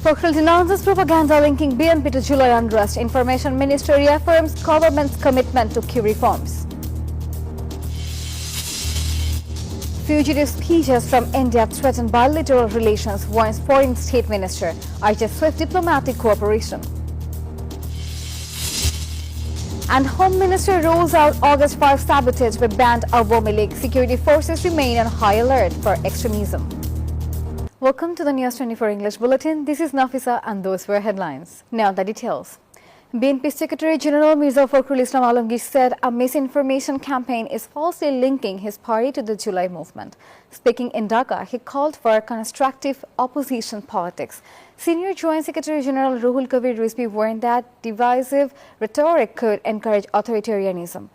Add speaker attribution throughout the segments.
Speaker 1: Pokhral denounces propaganda linking BNP to July unrest. Information Ministry reaffirms government's commitment to key reforms. Fugitive speeches from India threaten bilateral relations, warns Foreign State Minister, urges swift diplomatic cooperation. And Home Minister rolls out August 5 sabotage by banned Awami League. Security forces remain on high alert for extremism. Welcome to the News 24 English Bulletin. This is Nafisa and those were headlines. Now the details. BNP Secretary General Mirza Fakhrul Islam Alamgir said a misinformation campaign is falsely linking his party to the July movement. Speaking in Dhaka, he called for constructive opposition politics. Senior Joint Secretary General Ruhul Kabir Rizvi warned that divisive rhetoric could encourage authoritarianism.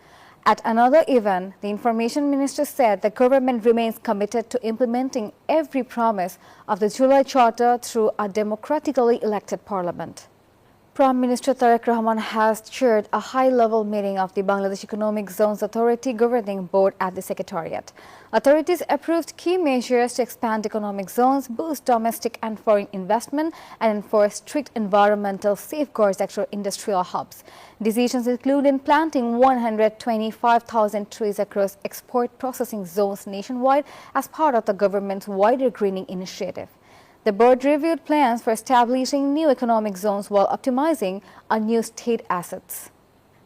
Speaker 1: At another event, the Information Minister said the government remains committed to implementing every promise of the July Charter through a democratically elected parliament. Prime Minister Tareq Rahman has chaired a high-level meeting of the Bangladesh Economic Zones Authority Governing Board at the Secretariat. Authorities approved key measures to expand economic zones, boost domestic and foreign investment, and enforce strict environmental safeguards across industrial hubs. Decisions included planting 125,000 trees across export processing zones nationwide as part of the government's wider greening initiative. The board reviewed plans for establishing new economic zones while optimizing new state assets.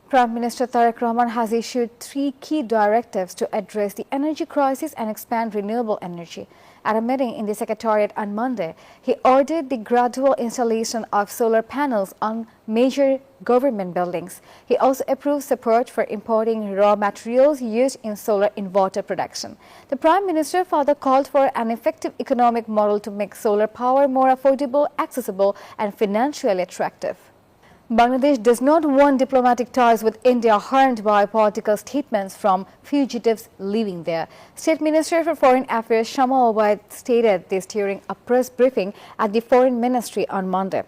Speaker 1: Prime Minister Tareq Rahman has issued 3 key directives to address the energy crisis and expand renewable energy. At a meeting in the Secretariat on Monday, he ordered the gradual installation of solar panels on major government buildings. He also approved support for importing raw materials used in solar inverter production. The Prime Minister further called for an effective economic model to make solar power more affordable, accessible, and financially attractive. Bangladesh does not want diplomatic ties with India harmed by political statements from fugitives living there. State Minister for Foreign Affairs Shama Obaid stated this during a press briefing at the Foreign Ministry on Monday.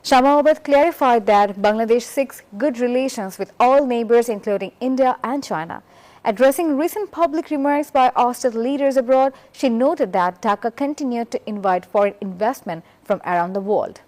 Speaker 1: Shama Obaid clarified that Bangladesh seeks good relations with all neighbors including India and China. Addressing recent public remarks by ousted leaders abroad, she noted that Dhaka continued to invite foreign investment from around the world.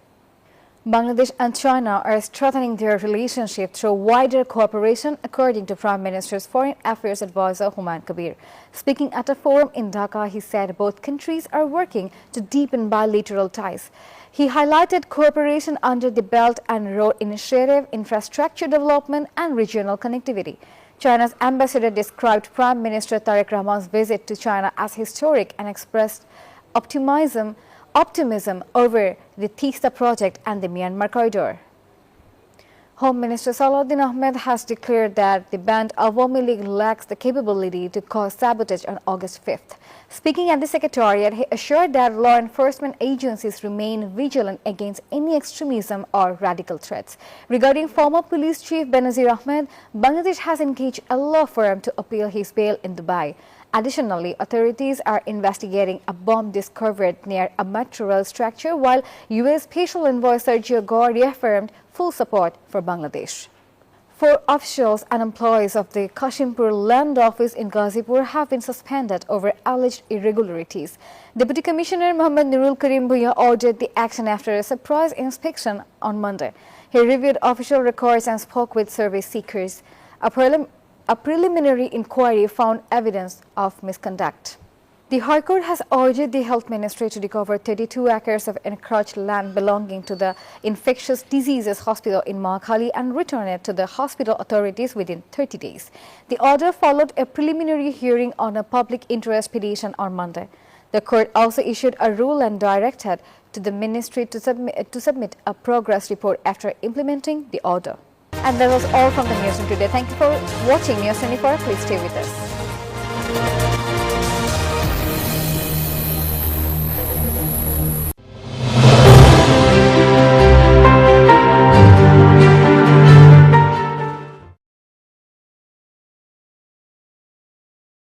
Speaker 1: Bangladesh and China are strengthening their relationship through wider cooperation, according to Prime Minister's Foreign Affairs Advisor Humayun Kabir. Speaking at a forum in Dhaka, he said both countries are working to deepen bilateral ties. He highlighted cooperation under the Belt and Road Initiative, infrastructure development, and regional connectivity. China's ambassador described Prime Minister Tareq Rahman's visit to China as historic and expressed optimism over the Teesta project and the Myanmar corridor. Home Minister Salahuddin Ahmed has declared that the banned Awami League lacks the capability to cause sabotage on August 5th. Speaking at the Secretariat, he assured that law enforcement agencies remain vigilant against any extremism or radical threats. Regarding former police chief Benazir Ahmed, Bangladesh has engaged a law firm to appeal his bail in Dubai. Additionally, authorities are investigating a bomb discovered near a metro rail structure, while U.S. Special Envoy Sergio Gore reaffirmed full support for Bangladesh. 4 officials and employees of the Kashimpur Land Office in Ghazipur have been suspended over alleged irregularities. Deputy Commissioner Mohammad Nurul Karim Bhuiya ordered the action after a surprise inspection on Monday. He reviewed official records and spoke with service seekers. A preliminary inquiry found evidence of misconduct. The High Court has ordered the Health Ministry to recover 32 acres of encroached land belonging to the Infectious Diseases Hospital in Mahakhali and return it to the hospital authorities within 30 days. The order followed a preliminary hearing on a public interest petition on Monday. The court also issued a rule and directed to the ministry to submit a progress report after implementing the order. And that was all from the newsroom today. Thank you for watching News 24. Please stay with us.